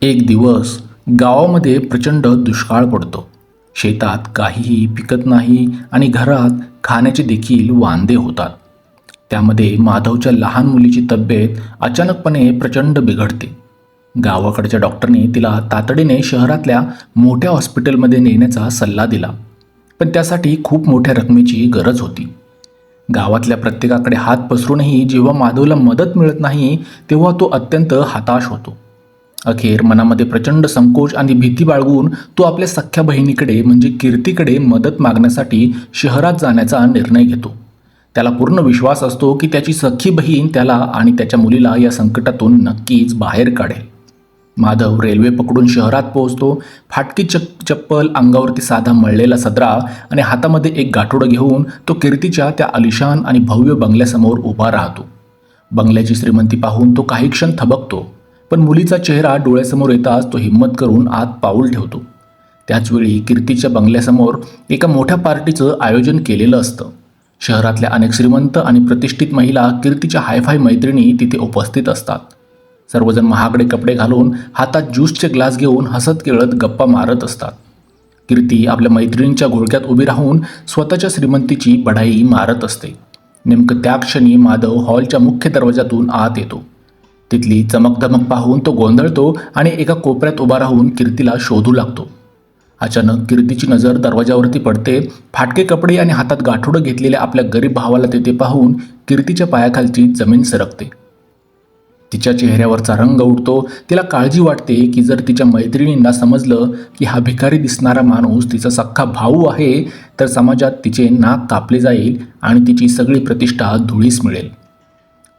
एक दिवस गावामध्ये प्रचंड दुष्काळ पडतो. शेतात काहीही पिकत नाही आणि घरात खाण्याचे देखील वांदे होतात. त्यामध्ये माधवच्या लहान मुलीची तब्येत अचानकपणे प्रचंड बिघडते. गावाकडच्या डॉक्टरने तिला तातडीने शहरातल्या मोठ्या हॉस्पिटलमध्ये नेण्याचा सल्ला दिला, पण त्यासाठी खूप मोठ्या रकमेची गरज होती. गावातल्या प्रत्येकाकडे हात पसरूनही जेव्हा माधवला मदत मिळत नाही तेव्हा तो अत्यंत हताश होतो. अखेर मनामध्ये प्रचंड संकोच आणि भीती बाळगून तो आपल्या सख्ख्या बहिणीकडे म्हणजे कीर्तीकडे मदत मागण्यासाठी शहरात जाण्याचा निर्णय घेतो. त्याला पूर्ण विश्वास असतो की त्याची सख्खी बहीण त्याला आणि त्याच्या मुलीला या संकटातून नक्कीच बाहेर काढेल. माधव रेल्वे पकडून शहरात पोहोचतो. फाटकी चप्पल, अंगावरती साधा मळलेला सदरा आणि हातामध्ये एक गाठोडं घेऊन तो कीर्तीच्या त्या आलिशान आणि भव्य बंगल्यासमोर उभा राहतो. बंगल्याची श्रीमंती पाहून तो काही क्षण थबकतो, पण मुलीचा चेहरा डोळ्यासमोर येताच तो हिंमत करून आत पाऊल ठेवतो. त्याचवेळी कीर्तीच्या बंगल्यासमोर एका मोठ्या पार्टीचं आयोजन केलेलं असतं. शहरातल्या अनेक श्रीमंत आणि प्रतिष्ठित महिला, कीर्तीच्या हायफाय मैत्रिणी तिथे उपस्थित असतात. सर्वजण महागडे कपडे घालून हातात ज्यूसचे ग्लास घेऊन हसत खेळत गप्पा मारत असतात. कीर्ती आपल्या मैत्रिणींच्या घोळक्यात उभी राहून स्वतःच्या श्रीमंतीची बढाई मारत असते. नेमकं त्या क्षणी माधव हॉलच्या मुख्य दरवाजातून आत येतो. तिथली चमकधमक पाहून तो गोंधळतो आणि एका कोपऱ्यात उभा राहून कीर्तीला शोधू लागतो. अचानक कीर्तीची नजर दरवाजावरती पडते. फाटके कपडे आणि हातात गाठोडं घेतलेल्या आपल्या गरीब भावाला तिथे पाहून कीर्तीच्या पायाखालची जमीन सरकते. तिच्या चेहऱ्यावरचा रंग उडतो. तिला काळजी वाटते की जर तिच्या मैत्रिणींना समजलं की हा भिकारी दिसणारा माणूस तिचा सख्खा भाऊ आहे तर समाजात तिचे नाक कापले जाईल आणि तिची सगळी प्रतिष्ठा धुळीस मिळेल.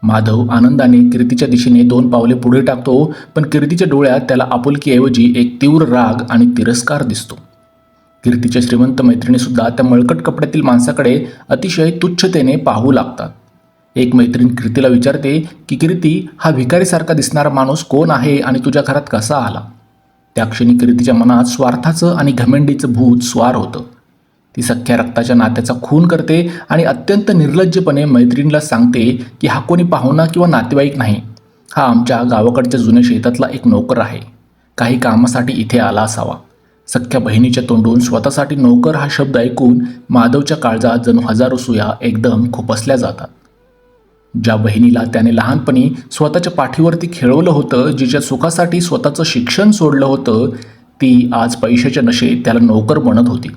माधव आनंदाने कीर्तीच्या दिशेने 2 पावले पुढे टाकतो, पण कीर्तीच्या डोळ्यात त्याला आपुलकीऐवजी एक तीव्र राग आणि तिरस्कार दिसतो. कीर्तीच्या श्रीमंत मैत्रिणीसुद्धा त्या मळकट कपड्यातील माणसाकडे अतिशय तुच्छतेने पाहू लागतात. एक मैत्रीण कीर्तीला विचारते की कीर्ती, हा भिकारीसारखा दिसणारा माणूस कोण आहे आणि तुझ्या घरात कसा आला? त्या क्षणी कीर्तीच्या मनात स्वार्थाचं आणि घमेंडीचं भूत स्वार होतं. ती सख्ख्या रक्ताच्या नात्याचा खून करते आणि अत्यंत निर्लज्जपणे मैत्रिणीला सांगते की हा कोणी पाहुणा किंवा नातेवाईक नाही, हा आमच्या गावाकडच्या जुन्या शेतातला एक नोकर आहे. काही कामासाठी इथे आला असावा. सख्ख्या बहिणीच्या तोंडून स्वतःसाठी नोकर हा शब्द ऐकून माधवच्या काळजात जणू हजारो सुया एकदम खुपसल्या जातात. ज्या बहिणीला त्याने लहानपणी स्वतःच्या पाठीवरती खेळवलं होतं, जिच्या सुखासाठी स्वतःचं शिक्षण सोडलं होतं, ती आज पैशाच्या नशेत त्याला नोकर बनत होती.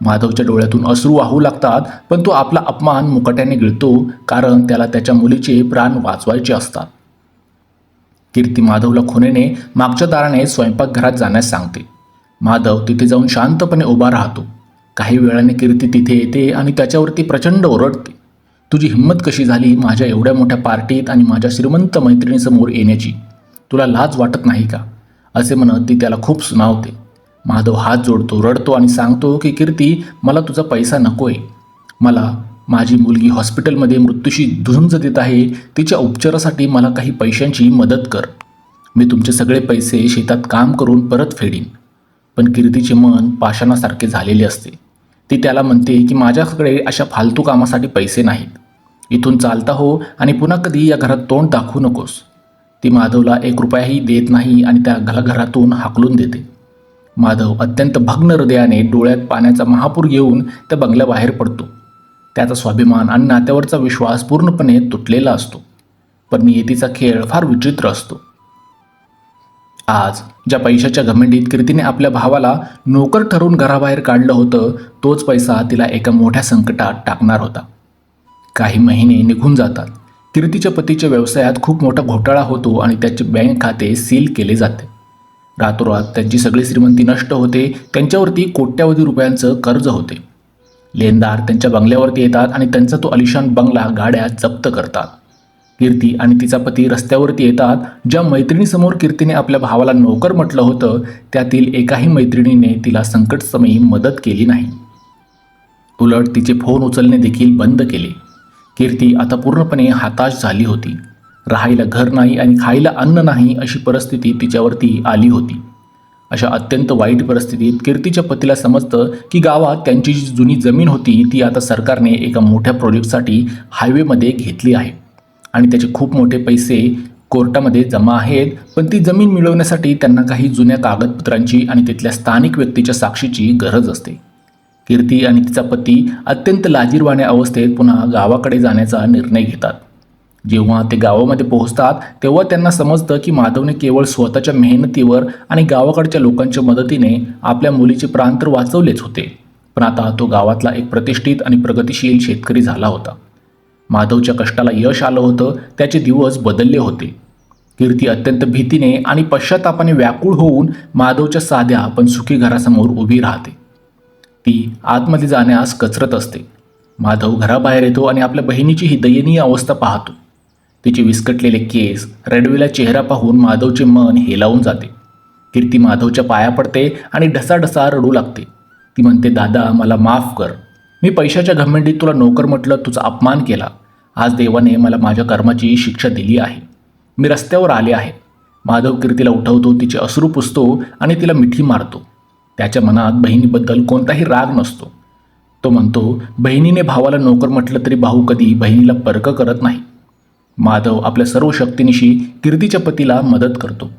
माधवच्या डोळ्यातून अश्रू वाहू लागतात, पण तो आपला अपमान मुकाट्याने गिळतो, कारण त्याला त्याच्या मुलीचे प्राण वाचवायचे असतात. कीर्ती माधवला खुनेने मागच्या दाराने स्वयंपाकघरात जाण्यास सांगते. माधव तिथे जाऊन शांतपणे उभा राहतो. काही वेळाने कीर्ती तिथे येते आणि त्याच्यावरती प्रचंड ओरडते. तुझी हिंमत कशी झाली माझ्या एवढ्या मोठ्या पार्टीत आणि माझ्या श्रीमंत मैत्रिणीसमोर येण्याची? तुला लाज वाटत नाही का? असे म्हणत ती त्याला खूप सुनावते. माधव हात जोडतो, रडतो आणि सांगतो की कीर्ती, मला तुझा पैसा नकोय. मला माझी मुलगी हॉस्पिटलमध्ये मृत्यूशी झुंज देत आहे. तिच्या उपचारासाठी मला काही पैशांची मदत कर. मी तुमचे सगळे पैसे शेतात काम करून परत फेडीन. पण कीर्तीचे मन पाषाणासारखे झालेले असते. ती त्याला म्हणते की माझ्याकडे अशा फालतू कामासाठी पैसे नाहीत. इथून चालता हो आणि पुन्हा कधी या घरात तोंड दाखवू नकोस. ती माधवला 1 रुपयाही देत नाही आणि त्या घरातून हाकलून देते. माधव अत्यंत भग्न हृदयाने डोळ्यात पाण्याचा महापूर घेऊन त्या बंगल्याबाहेर पडतो. त्याचा स्वाभिमान आणि नात्यावरचा विश्वास पूर्णपणे तुटलेला असतो. पण नियतीचा खेळ फार विचित्र असतो. आज ज्या पैशाच्या घमेंडीत कीर्तीने आपल्या भावाला नोकर ठरवून घराबाहेर काढलं होतं, तोच पैसा तिला एका मोठ्या संकटात टाकणार होता. काही महिने निघून जातात. कीर्तीच्या पतीच्या व्यवसायात खूप मोठा घोटाळा होतो आणि त्याचे बँक खाते सील केले जाते. रातोरात त्यांची सगळी श्रीमंती नष्ट होते. त्यांच्यावरती कोट्यावधी रुपयांचं कर्ज होते. लेनदार त्यांच्या बंगल्यावरती येतात आणि त्यांचा तो आलिशान बंगला, गाड्या जप्त करतात. कीर्ती आणि तिचा पती रस्त्यावरती येतात. ज्या मैत्रिणीसमोर कीर्तीने आपल्या भावाला नोकर म्हटलं होतं, त्यातील एकाही मैत्रिणीने तिला संकटसमयी मदत केली नाही. उलट तिचे फोन उचलणे देखील बंद केले. कीर्ती आता पूर्णपणे हताश झाली होती. राहायला घर नाही आणि खायला अन्न नाही अशी परिस्थिती तिच्यावरती आली होती. अशा अत्यंत वाईट परिस्थितीत कीर्तीच्या पतीला समजतं की गावात त्यांची जी जुनी जमीन होती ती आता सरकारने एका मोठ्या प्रोजेक्टसाठी हायवेमध्ये घेतली आहे आणि त्याचे खूप मोठे पैसे कोर्टामध्ये जमा आहेत, पण ती जमीन मिळवण्यासाठी त्यांना काही जुन्या कागदपत्रांची आणि तिथल्या स्थानिक व्यक्तीच्या साक्षीची गरज असते. कीर्ती आणि तिचा पती अत्यंत लाजिरवाण्या अवस्थेत पुन्हा गावाकडे जाण्याचा निर्णय घेतात. जेव्हा ते गावामध्ये पोहोचतात तेव्हा त्यांना समजतं की माधवने केवळ स्वतःच्या मेहनतीवर आणि गावाकडच्या लोकांच्या मदतीने आपल्या मुलीचे प्राण तर वाचवलेच होते, पण आता तो गावातला एक प्रतिष्ठित आणि प्रगतिशील शेतकरी झाला होता. माधवच्या कष्टाला यश आलं होतं, त्याचे दिवस बदलले होते. कीर्ती अत्यंत भीतीने आणि पश्चातापाने व्याकुळ होऊन माधवच्या साध्या पण सुखी घरासमोर उभी राहते. ती आतमध्ये जाण्यास कचरत असते. माधव घराबाहेर येतो आणि आपल्या बहिणीची ही दयनीय अवस्था पाहतो. तिचे विस्कटलेले केस, रडवेला चेहरा पाहून माधवचे मन हेलावून जाते. कीर्ती माधवच्या पाया पडते आणि ढसाढसा रडू लागते. ती म्हणते, दादा मला माफ कर. मी पैशाच्या घमंडीत तुला नोकर म्हटलं, तुझा अपमान केला. आज देवाने मला माझ्या कर्माची शिक्षा दिली आहे. मी रस्त्यावर आले आहे. माधव कीर्तीला उठवतो, तिचे अश्रू पुसतो आणि तिला मिठी मारतो. त्याच्या मनात बहिणीबद्दल कोणताही राग नसतो. तो म्हणतो, बहिणीने भावाला नोकर म्हटलं तरी भाऊ कधी बहिणीला परक करत नाही. माधव आपल्या सर्व शक्तीनिशी कीर्तीच्या पतीला मदत करतो.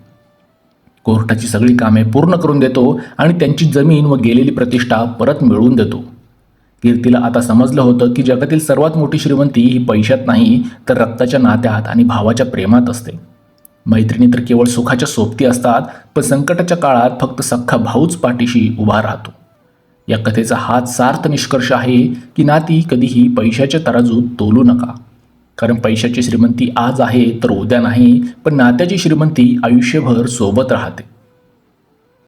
कोर्टाची सगळी कामे पूर्ण करून देतो आणि त्यांची जमीन व गेलेली प्रतिष्ठा परत मिळवून देतो. कीर्तीला आता समजलं होतं की जगातील सर्वात मोठी श्रीमंती ही पैशात नाही तर रक्ताच्या नात्यात आणि भावाच्या प्रेमात असते. मैत्रिणी तर केवळ सुखाच्या सोबती असतात, पण संकटाच्या काळात फक्त सख्खा भाऊच पाठीशी उभा राहतो. या कथेचा हाच सार्थ निष्कर्ष आहे की नाती कधीही पैशाच्या तराजूत तोलू नका. कारण पैशाची श्रीमंती आज आहे तर उद्या नाही, पण नात्याची श्रीमंती आयुष्यभर सोबत राहते.